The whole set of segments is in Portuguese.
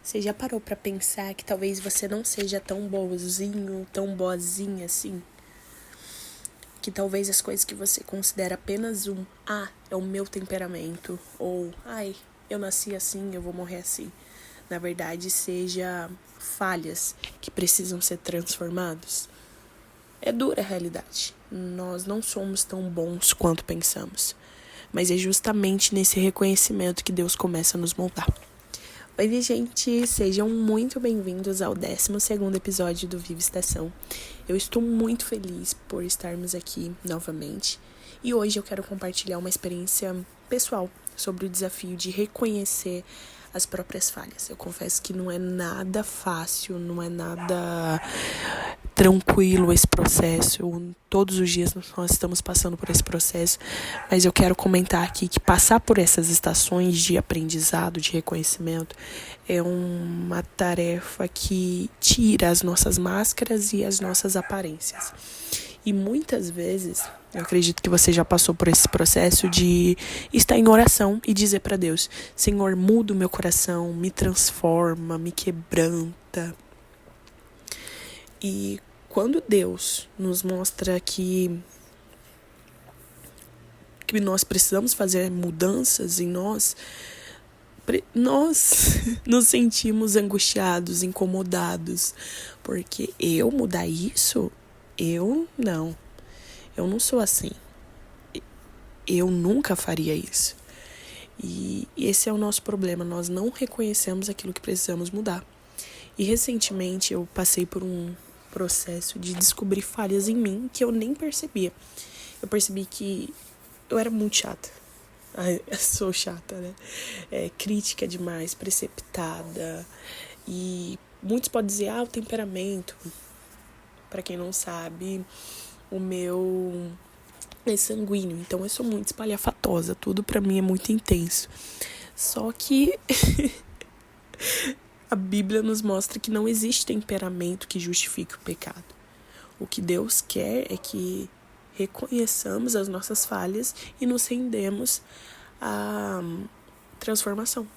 Você já parou pra pensar que talvez você não seja tão bonzinho, tão boazinha assim? Que talvez as coisas que você considera apenas é o meu temperamento, ou, eu nasci assim, eu vou morrer assim. Na verdade, seja falhas que precisam ser transformadas. É dura a realidade. Nós não somos tão bons quanto pensamos. Mas é justamente nesse reconhecimento que Deus começa a nos moldar. Oi, gente, sejam muito bem-vindos ao 12º episódio do Viva Estação. Eu estou muito feliz por estarmos aqui novamente e hoje eu quero compartilhar uma experiência pessoal sobre o desafio de reconhecer as próprias falhas. Eu confesso que não é nada fácil, não é nada tranquilo esse processo. Todos os dias nós estamos passando por esse processo, mas eu quero comentar aqui que passar por essas estações de aprendizado, de reconhecimento, é uma tarefa que tira as nossas máscaras e as nossas aparências. E muitas vezes, eu acredito que você já passou por esse processo de estar em oração e dizer para Deus: Senhor, muda o meu coração, me transforma, me quebranta. E quando Deus nos mostra que nós precisamos fazer mudanças em nós nos sentimos angustiados, incomodados, porque eu mudar isso, eu não sou assim, eu nunca faria isso. E esse é o nosso problema, nós não reconhecemos aquilo que precisamos mudar. E recentemente eu passei por um processo de descobrir falhas em mim que eu nem percebia. Eu percebi que eu era muito chata. Eu sou chata, né? Crítica demais, precipitada. E muitos podem dizer, o temperamento. Pra quem não sabe, o meu é sanguíneo. Então eu sou muito espalhafatosa. Tudo pra mim é muito intenso. Só que a Bíblia nos mostra que não existe temperamento que justifique o pecado. O que Deus quer é que reconheçamos as nossas falhas e nos rendemos à transformação.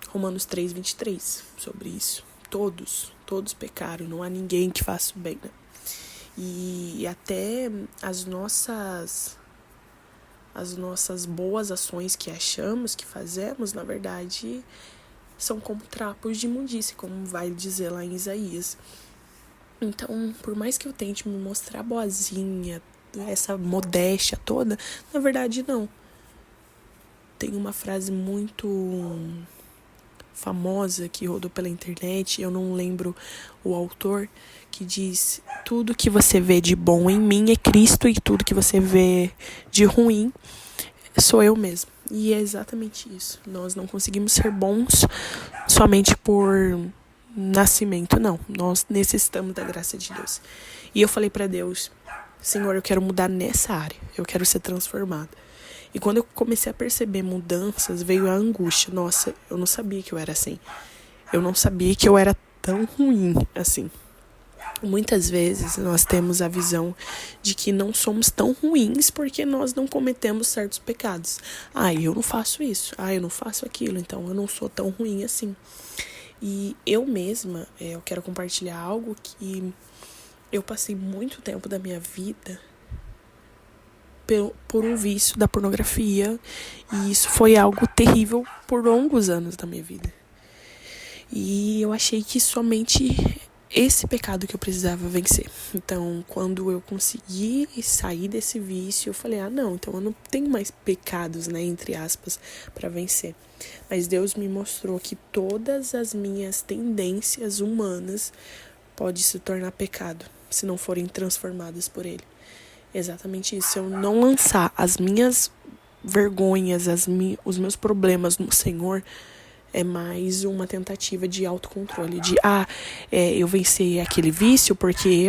Romanos 3:23, sobre isso. Todos pecaram, não há ninguém que faça o bem, né? E até as nossas boas ações que achamos que fazemos, na verdade, são como trapos de imundície, como vai dizer lá em Isaías. Então, por mais que eu tente me mostrar boazinha, essa modéstia toda, na verdade não. Tem uma frase muito famosa que rodou pela internet, eu não lembro o autor, que diz: tudo que você vê de bom em mim é Cristo e tudo que você vê de ruim sou eu mesmo. E é exatamente isso. Nós não conseguimos ser bons somente por nascimento, não. Nós necessitamos da graça de Deus. E eu falei para Deus: Senhor, eu quero mudar nessa área. Eu quero ser transformada. E quando eu comecei a perceber mudanças, veio a angústia. Nossa, eu não sabia que eu era assim. Eu não sabia que eu era tão ruim assim. Muitas vezes nós temos a visão de que não somos tão ruins porque nós não cometemos certos pecados. Eu não faço isso. Eu não faço aquilo. Então eu não sou tão ruim assim. E eu mesma, eu quero compartilhar algo que eu passei muito tempo da minha vida por um vício da pornografia. E isso foi algo terrível por longos anos da minha vida. E eu achei que somente esse pecado que eu precisava vencer. Então, quando eu consegui sair desse vício, eu falei, não, então eu não tenho mais pecados, né, entre aspas, para vencer. Mas Deus me mostrou que todas as minhas tendências humanas podem se tornar pecado, se não forem transformadas por Ele. Exatamente isso. Se eu não lançar as minhas vergonhas, os meus problemas no Senhor, é mais uma tentativa de autocontrole, de eu venci aquele vício porque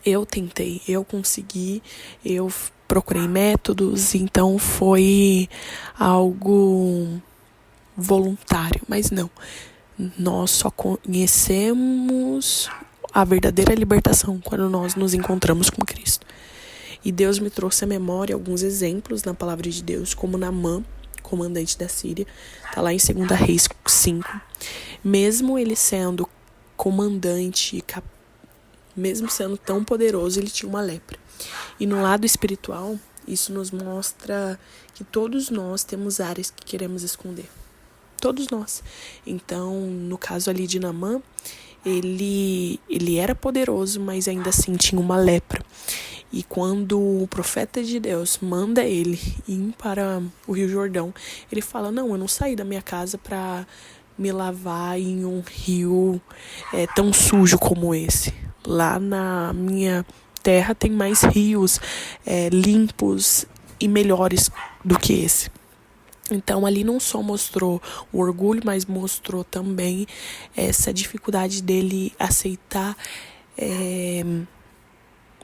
eu tentei, eu consegui, eu procurei métodos, então foi algo voluntário. Mas não, nós só conhecemos a verdadeira libertação quando nós nos encontramos com Cristo. E Deus me trouxe à memória alguns exemplos na palavra de Deus, como Naamã, comandante da Síria. Tá lá em 2 Reis 5. Mesmo ele sendo comandante, mesmo sendo tão poderoso, ele tinha uma lepra. E no lado espiritual, isso nos mostra que todos nós temos áreas que queremos esconder. Todos nós. Então, no caso ali de Naamã, ele era poderoso, mas ainda assim tinha uma lepra. E quando o profeta de Deus manda ele ir para o Rio Jordão, ele fala, não, eu não saí da minha casa para me lavar em um rio tão sujo como esse. Lá na minha terra tem mais rios limpos e melhores do que esse. Então, ali não só mostrou o orgulho, mas mostrou também essa dificuldade dele aceitar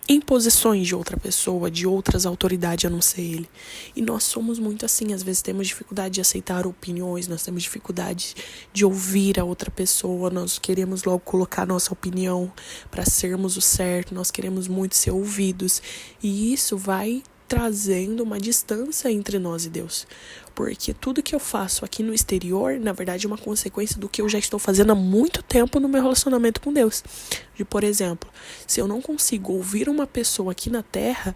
imposições de outra pessoa, de outras autoridades a não ser ele. E nós somos muito assim, às vezes temos dificuldade de aceitar opiniões, nós temos dificuldade de ouvir a outra pessoa, nós queremos logo colocar nossa opinião para sermos o certo, nós queremos muito ser ouvidos. E isso vai trazendo uma distância entre nós e Deus. Porque tudo que eu faço aqui no exterior, na verdade, é uma consequência do que eu já estou fazendo há muito tempo no meu relacionamento com Deus. Por exemplo, se eu não consigo ouvir uma pessoa aqui na terra,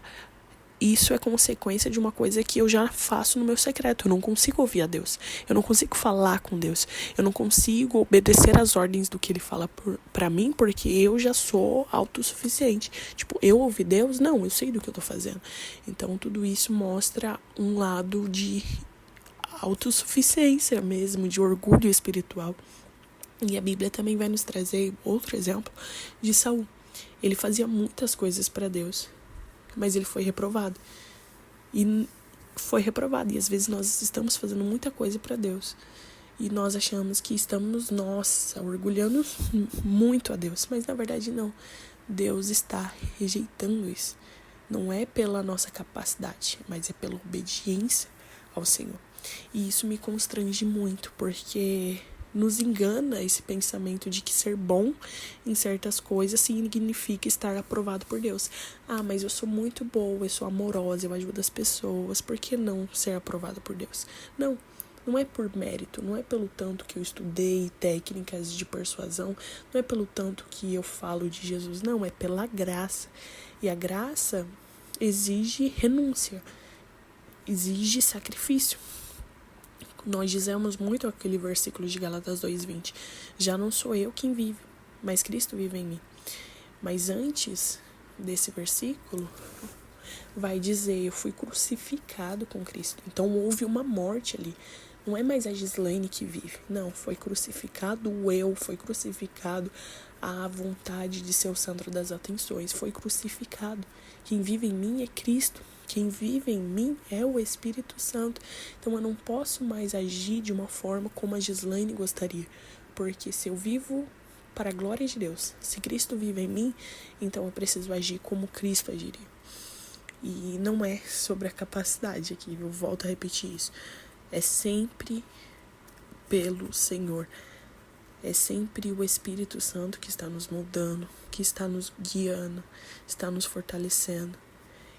isso é consequência de uma coisa que eu já faço no meu secreto. Eu não consigo ouvir a Deus. Eu não consigo falar com Deus. Eu não consigo obedecer às ordens do que Ele fala pra mim, porque eu já sou autossuficiente. Eu ouvi Deus? Não, eu sei do que eu tô fazendo. Então, tudo isso mostra um lado de autossuficiência mesmo, de orgulho espiritual. E a Bíblia também vai nos trazer outro exemplo de Saul. Ele fazia muitas coisas para Deus, mas ele foi reprovado. E E às vezes nós estamos fazendo muita coisa para Deus. E nós achamos que estamos, orgulhando muito a Deus. Mas na verdade não. Deus está rejeitando isso. Não é pela nossa capacidade, mas é pela obediência ao Senhor. E isso me constrange muito, porque nos engana esse pensamento de que ser bom em certas coisas significa estar aprovado por Deus. Mas eu sou muito boa, eu sou amorosa, eu ajudo as pessoas, por que não ser aprovada por Deus? Não é por mérito, não é pelo tanto que eu estudei técnicas de persuasão, não é pelo tanto que eu falo de Jesus, não, é pela graça. E a graça exige renúncia, exige sacrifício. Nós dizemos muito aquele versículo de Gálatas 2:20. Já não sou eu quem vive, mas Cristo vive em mim. Mas antes desse versículo, vai dizer, eu fui crucificado com Cristo. Então houve uma morte ali. Não é mais a Gislaine que vive. Não, foi crucificado o eu, foi crucificado a vontade de ser o centro das atenções. Foi crucificado. Quem vive em mim é Cristo. Quem vive em mim é o Espírito Santo. Então eu não posso mais agir de uma forma como a Gislaine gostaria. Porque se eu vivo para a glória de Deus, se Cristo vive em mim, então eu preciso agir como Cristo agiria. E não é sobre a capacidade aqui, eu volto a repetir isso. É sempre pelo Senhor. É sempre o Espírito Santo que está nos moldando, que está nos guiando, está nos fortalecendo.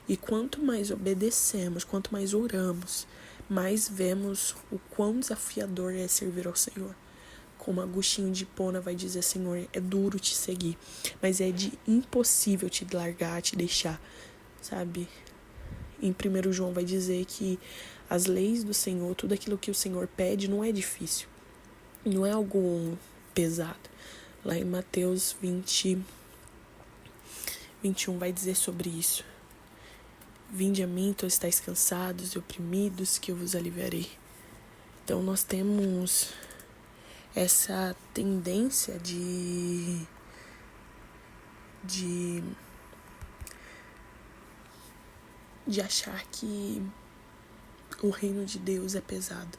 E quanto mais obedecemos, quanto mais oramos, mais vemos o quão desafiador é servir ao Senhor. Como Agostinho de Hipona vai dizer, Senhor, é duro te seguir, mas é de impossível te largar, te deixar, sabe? Em 1 João vai dizer que as leis do Senhor, tudo aquilo que o Senhor pede, não é difícil, não é algo pesado. Lá em Mateus 20:21 vai dizer sobre isso. Vinde a mim, todos estáis cansados e oprimidos, que eu vos aliviarei. Então nós temos essa tendência de achar que o reino de Deus é pesado,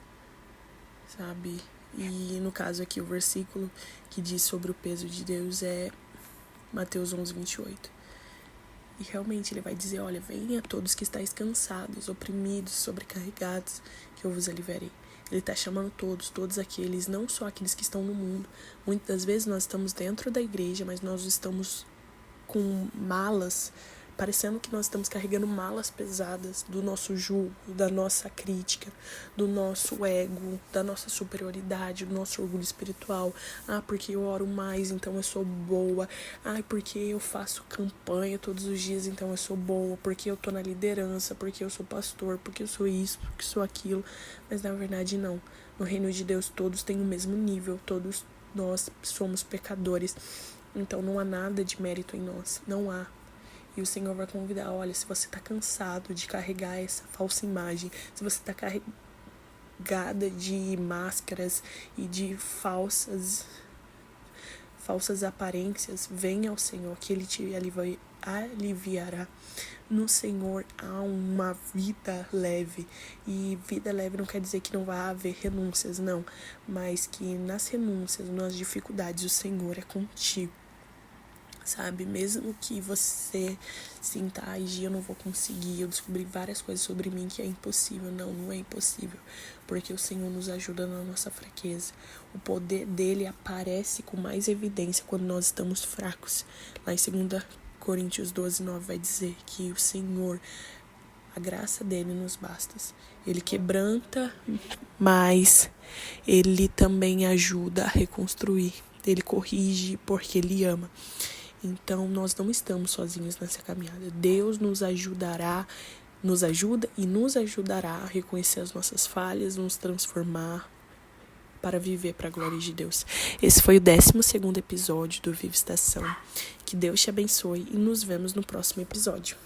sabe? E no caso aqui o versículo que diz sobre o peso de Deus é Mateus 11:28. E realmente ele vai dizer, olha, venha todos que estáis cansados, oprimidos, sobrecarregados, que eu vos aliviarei. Ele está chamando todos aqueles, não só aqueles que estão no mundo. Muitas vezes nós estamos dentro da igreja, mas nós estamos com malas parecendo que nós estamos carregando malas pesadas do nosso julgo, da nossa crítica, do nosso ego, da nossa superioridade, do nosso orgulho espiritual. Porque eu oro mais, então eu sou boa. Porque eu faço campanha todos os dias, então eu sou boa. Porque eu tô na liderança, porque eu sou pastor, porque eu sou isso, porque eu sou aquilo. Mas na verdade não. No reino de Deus todos têm o mesmo nível, todos nós somos pecadores. Então não há nada de mérito em nós, não há. E o Senhor vai convidar, olha, se você está cansado de carregar essa falsa imagem, se você está carregada de máscaras e de falsas aparências, venha ao Senhor, que Ele te aliviará. No Senhor há uma vida leve. E vida leve não quer dizer que não vai haver renúncias, não. Mas que nas renúncias, nas dificuldades, o Senhor é contigo. Sabe, mesmo que você sinta, eu não vou conseguir, eu descobri várias coisas sobre mim que é impossível. Não é impossível, porque o Senhor nos ajuda na nossa fraqueza. O poder dele aparece com mais evidência quando nós estamos fracos. Lá em 2 Coríntios 12:9 vai dizer que o Senhor, a graça dele nos basta. Ele quebranta, mas ele também ajuda a reconstruir. Ele corrige porque ele ama. Então, nós não estamos sozinhos nessa caminhada. Deus nos ajuda e nos ajudará a reconhecer as nossas falhas, nos transformar para viver para a glória de Deus. Esse foi o 12º episódio do Viva Estação. Que Deus te abençoe e nos vemos no próximo episódio.